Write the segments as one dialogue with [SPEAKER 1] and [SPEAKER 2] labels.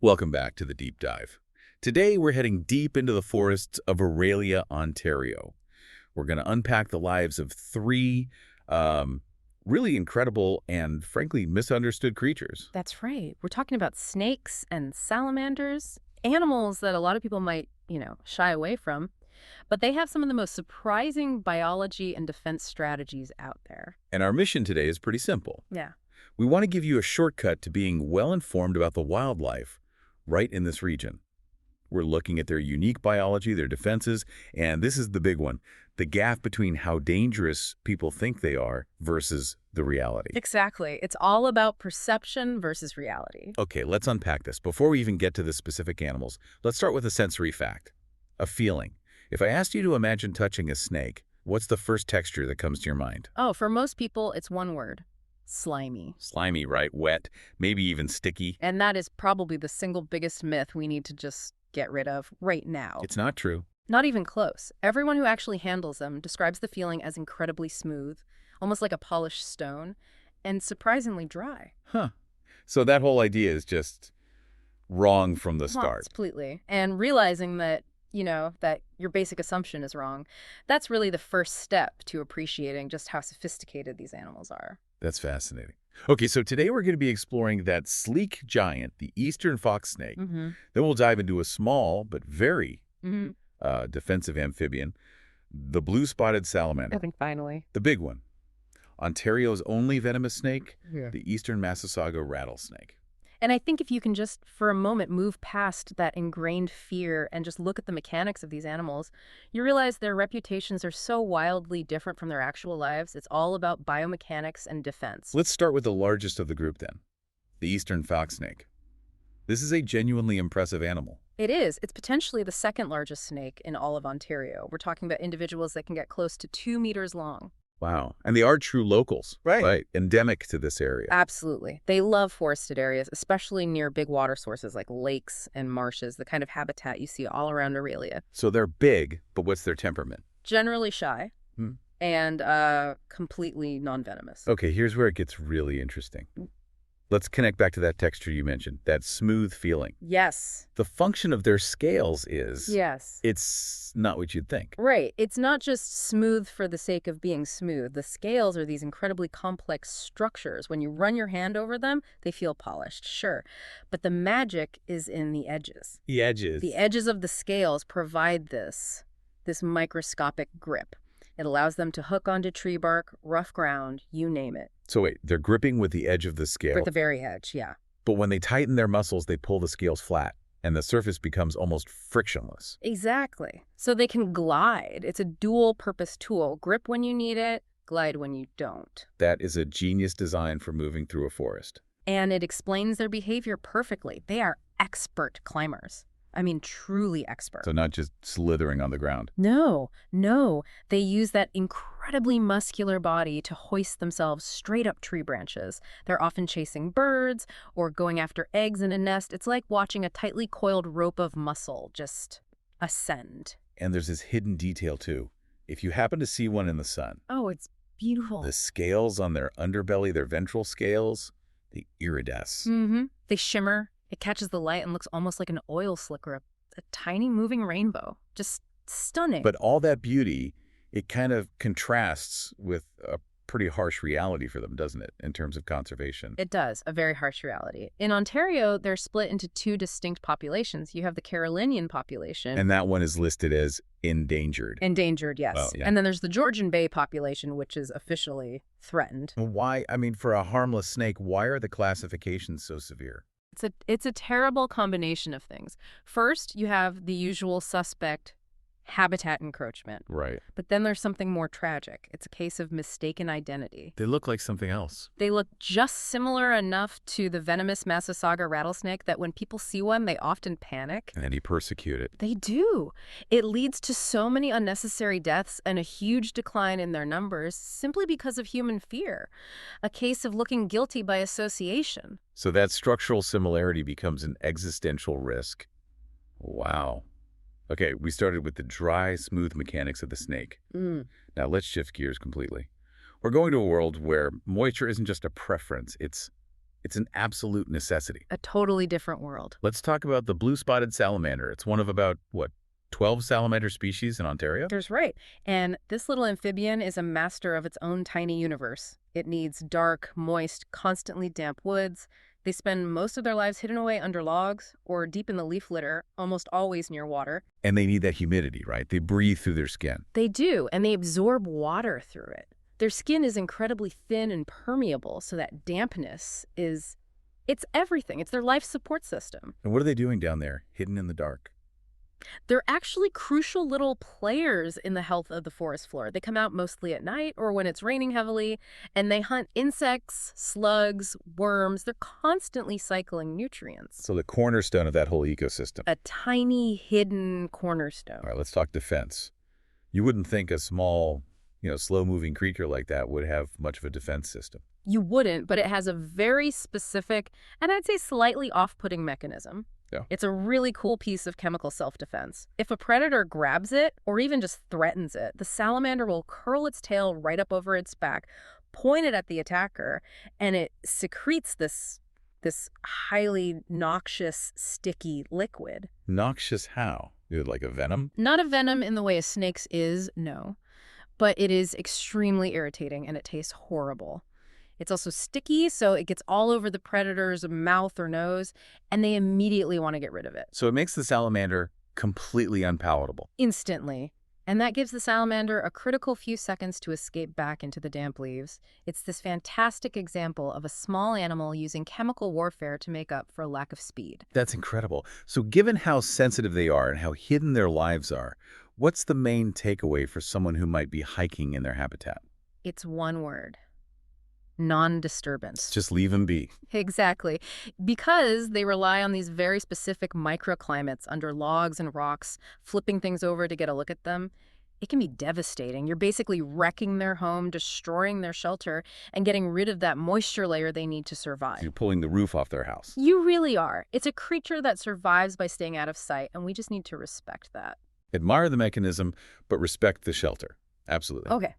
[SPEAKER 1] Welcome back to the Deep Dive. Today, we're heading deep into the forests of Aurelia, Ontario. We're going to unpack the lives of three really incredible and, frankly, misunderstood creatures.
[SPEAKER 2] That's right. We're talking about snakes and salamanders, animals that a lot of people might, shy away from. But they have some of the most surprising biology and defense strategies out there.
[SPEAKER 1] And our mission today is pretty simple.
[SPEAKER 2] Yeah.
[SPEAKER 1] We want to give you a shortcut to being well-informed about the wildlife right in this region. We're looking at their unique biology, their defenses, and this is the big one, the gap between how dangerous people think they are versus the reality.
[SPEAKER 2] Exactly. It's all about perception versus reality.
[SPEAKER 1] Okay, let's unpack this. Before we even get to the specific animals, let's start with a sensory fact, a feeling. If I asked you to imagine touching a snake, what's the first texture that comes to your mind?
[SPEAKER 2] Oh, for most people, it's one word. Slimy.
[SPEAKER 1] Slimy, right? Wet, maybe even sticky.
[SPEAKER 2] And that is probably the single biggest myth we need to just get rid of right now.
[SPEAKER 1] It's not true.
[SPEAKER 2] Not even close. Everyone who actually handles them describes the feeling as incredibly smooth, almost like a polished stone, and surprisingly dry.
[SPEAKER 1] Huh. So that whole idea is just wrong from the start.
[SPEAKER 2] Completely. And realizing that, that your basic assumption is wrong, that's really the first step to appreciating just how sophisticated these animals are.
[SPEAKER 1] That's fascinating. Okay, so today we're going to be exploring that sleek giant, the eastern fox snake.
[SPEAKER 2] Mm-hmm.
[SPEAKER 1] Then we'll dive into a small but very
[SPEAKER 2] Mm-hmm.
[SPEAKER 1] defensive amphibian, the blue spotted salamander.
[SPEAKER 2] I think finally.
[SPEAKER 1] The big one. Ontario's only venomous snake,
[SPEAKER 2] Yeah.
[SPEAKER 1] the eastern Massasauga rattlesnake.
[SPEAKER 2] And I think if you can just, for a moment, move past that ingrained fear and just look at the mechanics of these animals, you realize their reputations are so wildly different from their actual lives. It's all about biomechanics and defense.
[SPEAKER 1] Let's start with the largest of the group then, the eastern fox snake. This is a genuinely impressive animal.
[SPEAKER 2] It is. It's potentially the second largest snake in all of Ontario. We're talking about individuals that can get close to 2 meters long.
[SPEAKER 1] Wow. And they are true locals. Right. Endemic to this area.
[SPEAKER 2] Absolutely. They love forested areas, especially near big water sources like lakes and marshes, the kind of habitat you see all around Aurelia.
[SPEAKER 1] So they're big, but what's their temperament?
[SPEAKER 2] Generally shy and completely non-venomous.
[SPEAKER 1] Okay, here's where it gets really interesting. Let's connect back to that texture you mentioned, that smooth feeling.
[SPEAKER 2] Yes.
[SPEAKER 1] The function of their scales is...
[SPEAKER 2] Yes.
[SPEAKER 1] It's not what you'd think.
[SPEAKER 2] Right. It's not just smooth for the sake of being smooth. The scales are these incredibly complex structures. When you run your hand over them, they feel polished, sure. But the magic is in the edges.
[SPEAKER 1] The edges.
[SPEAKER 2] The edges of the scales provide this microscopic grip. It allows them to hook onto tree bark, rough ground, you name it.
[SPEAKER 1] So wait, they're gripping with the edge of the scale.
[SPEAKER 2] With the very edge, yeah.
[SPEAKER 1] But when they tighten their muscles, they pull the scales flat, and the surface becomes almost frictionless.
[SPEAKER 2] Exactly. So they can glide. It's a dual-purpose tool. Grip when you need it, glide when you don't.
[SPEAKER 1] That is a genius design for moving through a forest.
[SPEAKER 2] And it explains their behavior perfectly. They are expert climbers. I mean, truly expert.
[SPEAKER 1] So not just slithering on the ground.
[SPEAKER 2] No. They use that incredibly muscular body to hoist themselves straight up tree branches. They're often chasing birds or going after eggs in a nest. It's like watching a tightly coiled rope of muscle just ascend.
[SPEAKER 1] And there's this hidden detail, too. If you happen to see one in the sun...
[SPEAKER 2] Oh, it's beautiful.
[SPEAKER 1] The scales on their underbelly, their ventral scales, they iridesce.
[SPEAKER 2] Mm-hmm. They shimmer. It catches the light and looks almost like an oil slick or a tiny moving rainbow. Just stunning.
[SPEAKER 1] But all that beauty, it kind of contrasts with a pretty harsh reality for them, doesn't it, in terms of conservation?
[SPEAKER 2] It does, a very harsh reality. In Ontario, they're split into two distinct populations. You have the Carolinian population.
[SPEAKER 1] And that one is listed as endangered.
[SPEAKER 2] Endangered, yes.
[SPEAKER 1] Well, yeah.
[SPEAKER 2] And then there's the Georgian Bay population, which is officially threatened.
[SPEAKER 1] Why, for a harmless snake, why are the classifications so severe?
[SPEAKER 2] It's a terrible combination of things. First, you have the usual suspect, habitat encroachment.
[SPEAKER 1] Right.
[SPEAKER 2] But then there's something more tragic. It's a case of mistaken identity.
[SPEAKER 1] They look like something else.
[SPEAKER 2] They look just similar enough to the venomous Massasauga rattlesnake that when people see one, they often panic.
[SPEAKER 1] And he persecuted.
[SPEAKER 2] They do. It leads to so many unnecessary deaths and a huge decline in their numbers simply because of human fear. A case of looking guilty by association.
[SPEAKER 1] So that structural similarity becomes an existential risk. Wow. Okay, we started with the dry, smooth mechanics of the snake. Now let's shift gears completely. We're going to a world where moisture isn't just a preference, it's It's an absolute necessity.
[SPEAKER 2] A totally different world.
[SPEAKER 1] Let's talk about the Blue Spotted Salamander. It's one of about, what, 12 salamander species in Ontario?
[SPEAKER 2] There's right. And this little amphibian is a master of its own tiny universe. It needs dark, moist, constantly damp woods. They spend most of their lives hidden away under logs or deep in the leaf litter, almost always near water.
[SPEAKER 1] And they need that humidity, right? They breathe through their skin.
[SPEAKER 2] They do, and they absorb water through it. Their skin is incredibly thin and permeable, so that dampness it's everything. It's their life support system.
[SPEAKER 1] And what are they doing down there, hidden in the dark?
[SPEAKER 2] They're actually crucial little players in the health of the forest floor. They come out mostly at night or when it's raining heavily, and they hunt insects, slugs, worms. They're constantly cycling nutrients.
[SPEAKER 1] So the cornerstone of that whole ecosystem.
[SPEAKER 2] A tiny, hidden cornerstone.
[SPEAKER 1] All right, let's talk defense. You wouldn't think a small, slow-moving creature like that would have much of a defense system.
[SPEAKER 2] You wouldn't, but it has a very specific, and I'd say slightly off-putting mechanism.
[SPEAKER 1] Yeah.
[SPEAKER 2] It's a really cool piece of chemical self-defense. If a predator grabs it, or even just threatens it, the salamander will curl its tail right up over its back, point it at the attacker, and it secretes this highly noxious, sticky liquid.
[SPEAKER 1] Noxious how? Is it like a venom?
[SPEAKER 2] Not a venom in the way a snake's is, no. But it is extremely irritating, and it tastes horrible. It's also sticky, so it gets all over the predator's mouth or nose, and they immediately want to get rid of it.
[SPEAKER 1] So it makes the salamander completely unpalatable.
[SPEAKER 2] Instantly. And that gives the salamander a critical few seconds to escape back into the damp leaves. It's this fantastic example of a small animal using chemical warfare to make up for a lack of speed.
[SPEAKER 1] That's incredible. So given how sensitive they are and how hidden their lives are, what's the main takeaway for someone who might be hiking in their habitat?
[SPEAKER 2] It's one word. Non-disturbance.
[SPEAKER 1] Just leave them be.
[SPEAKER 2] Exactly. Because they rely on these very specific microclimates under logs and rocks, flipping things over to get a look at them, it can be devastating. You're basically wrecking their home, destroying their shelter, and getting rid of that moisture layer they need to survive.
[SPEAKER 1] You're pulling the roof off their house.
[SPEAKER 2] You really are. It's a creature that survives by staying out of sight, and we just need to respect that.
[SPEAKER 1] Admire the mechanism, but respect the shelter. Absolutely.
[SPEAKER 2] Okay.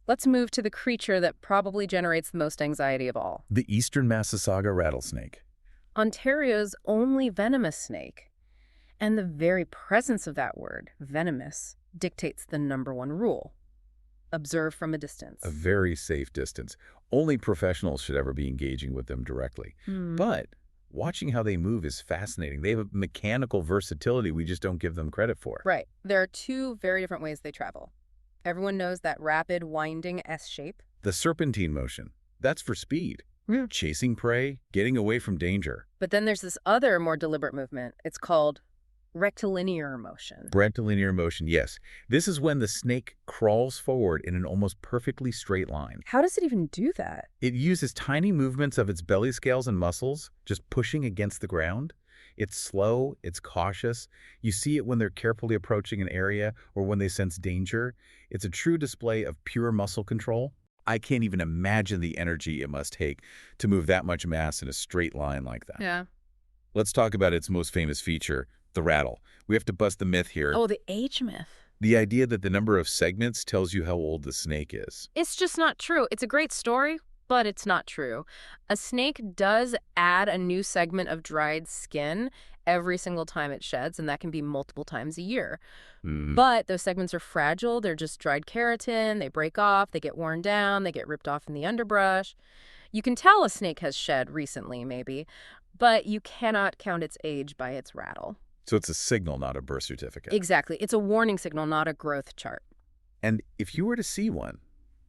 [SPEAKER 2] Let's move to the creature that probably generates the most anxiety of all.
[SPEAKER 1] The eastern Massasauga rattlesnake.
[SPEAKER 2] Ontario's only venomous snake. And the very presence of that word, venomous, dictates the #1 rule. Observe from a distance.
[SPEAKER 1] A very safe distance. Only professionals should ever be engaging with them directly. But watching how they move is fascinating. They have a mechanical versatility we just don't give them credit for.
[SPEAKER 2] Right. There are two very different ways they travel. Everyone knows that rapid, winding S shape.
[SPEAKER 1] The serpentine motion. That's for speed. Chasing prey, getting away from danger.
[SPEAKER 2] But then there's this other, more deliberate movement. It's called rectilinear motion.
[SPEAKER 1] Rectilinear motion, yes. This is when the snake crawls forward in an almost perfectly straight line.
[SPEAKER 2] How does it even do that?
[SPEAKER 1] It uses tiny movements of its belly scales and muscles, just pushing against the ground. It's slow, it's cautious. You see it when they're carefully approaching an area or when they sense danger. It's a true display of pure muscle control. I can't even imagine the energy it must take to move that much mass in a straight line like that.
[SPEAKER 2] Yeah.
[SPEAKER 1] Let's talk about its most famous feature, the rattle. We have to bust the myth here.
[SPEAKER 2] Oh, the age myth.
[SPEAKER 1] The idea that the number of segments tells you how old the snake is.
[SPEAKER 2] It's just not true. It's a great story, but it's not true. A snake does add a new segment of dried skin every single time it sheds, and that can be multiple times a year. But those segments are fragile. They're just dried keratin. They break off. They get worn down. They get ripped off in the underbrush. You can tell a snake has shed recently, maybe, but you cannot count its age by its rattle.
[SPEAKER 1] So it's a signal, not a birth certificate.
[SPEAKER 2] Exactly. It's a warning signal, not a growth chart.
[SPEAKER 1] And if you were to see one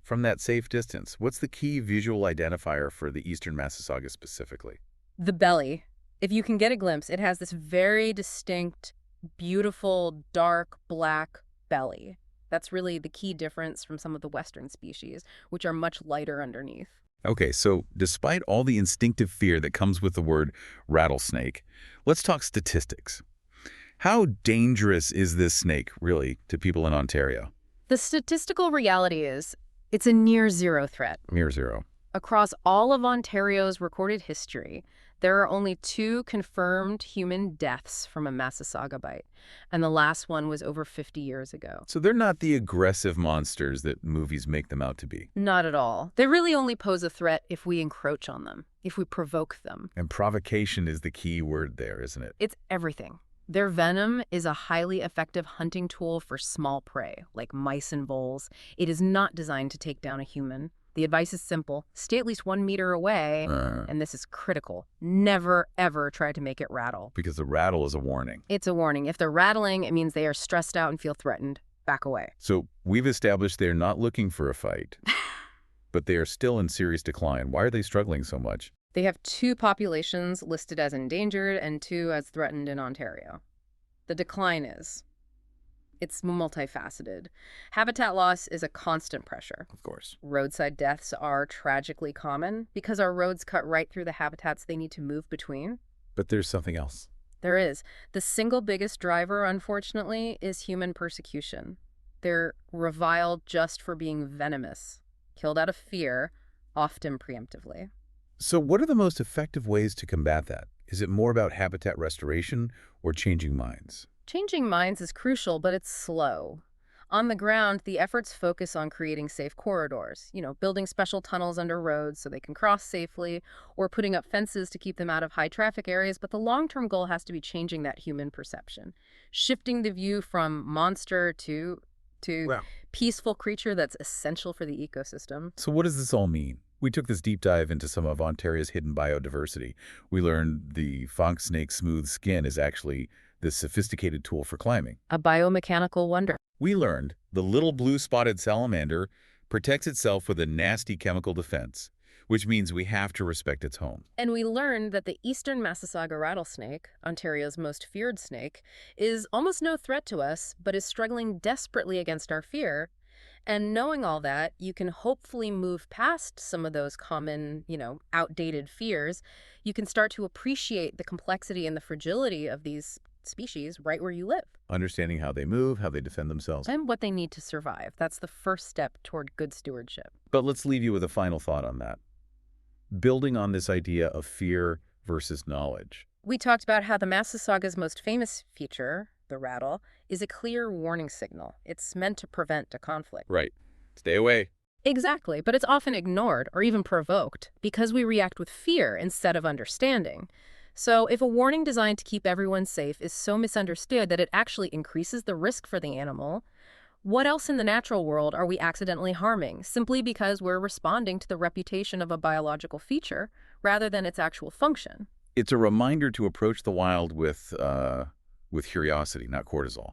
[SPEAKER 1] from that safe distance, what's the key visual identifier for the eastern Massasauga specifically?
[SPEAKER 2] The belly. If you can get a glimpse, it has this very distinct, beautiful, dark black belly. That's really the key difference from some of the western species, which are much lighter underneath.
[SPEAKER 1] Okay, so despite all the instinctive fear that comes with the word rattlesnake, let's talk statistics. How dangerous is this snake, really, to people in Ontario?
[SPEAKER 2] The statistical reality is it's a near zero threat.
[SPEAKER 1] Near zero.
[SPEAKER 2] Across all of Ontario's recorded history, There are only 2 confirmed human deaths from a Massasauga bite, and the last one was over 50 years ago.
[SPEAKER 1] So they're not the aggressive monsters that movies make them out to be.
[SPEAKER 2] Not at all. They really only pose a threat if we encroach on them, if we provoke them.
[SPEAKER 1] And provocation is the key word there, isn't it?
[SPEAKER 2] It's everything. Their venom is a highly effective hunting tool for small prey, like mice and voles. It is not designed to take down a human. The advice is simple. Stay at least 1 meter away, and this is critical. Never, ever try to make it rattle.
[SPEAKER 1] Because the rattle is a warning.
[SPEAKER 2] It's a warning. If they're rattling, it means they are stressed out and feel threatened. Back away.
[SPEAKER 1] So we've established they're not looking for a fight, but they are still in serious decline. Why are they struggling so much?
[SPEAKER 2] They have 2 populations listed as endangered and 2 as threatened in Ontario. The decline it's multifaceted. Habitat loss is a constant pressure.
[SPEAKER 1] Of course.
[SPEAKER 2] Roadside deaths are tragically common because our roads cut right through the habitats they need to move between.
[SPEAKER 1] But there's something else.
[SPEAKER 2] There is. The single biggest driver, unfortunately, is human persecution. They're reviled just for being venomous, killed out of fear, often preemptively.
[SPEAKER 1] So what are the most effective ways to combat that? Is it more about habitat restoration or changing minds?
[SPEAKER 2] Changing minds is crucial, but it's slow. On the ground, the efforts focus on creating safe corridors, building special tunnels under roads so they can cross safely, or putting up fences to keep them out of high traffic areas, but the long-term goal has to be changing that human perception, shifting the view from monster to peaceful creature that's essential for the ecosystem.
[SPEAKER 1] So what does this all mean? We took this deep dive into some of Ontario's hidden biodiversity. We learned the fox snake's smooth skin is actually this sophisticated tool for climbing.
[SPEAKER 2] A biomechanical wonder.
[SPEAKER 1] We learned the little blue spotted salamander protects itself with a nasty chemical defense, which means we have to respect its home.
[SPEAKER 2] And we learned that the eastern Massasauga rattlesnake, Ontario's most feared snake, is almost no threat to us, but is struggling desperately against our fear. And knowing all that, you can hopefully move past some of those common, outdated fears. You can start to appreciate the complexity and the fragility of these species right where you live.
[SPEAKER 1] Understanding how they move, how they defend themselves.
[SPEAKER 2] And what they need to survive. That's the first step toward good stewardship.
[SPEAKER 1] But let's leave you with a final thought on that. Building on this idea of fear versus knowledge.
[SPEAKER 2] We talked about how the Massasauga's most famous feature, the rattle, is a clear warning signal. It's meant to prevent a conflict.
[SPEAKER 1] Right. Stay away.
[SPEAKER 2] Exactly, but it's often ignored or even provoked because we react with fear instead of understanding. So if a warning designed to keep everyone safe is so misunderstood that it actually increases the risk for the animal, what else in the natural world are we accidentally harming simply because we're responding to the reputation of a biological feature rather than its actual function?
[SPEAKER 1] It's a reminder to approach the wild with curiosity, not cortisol.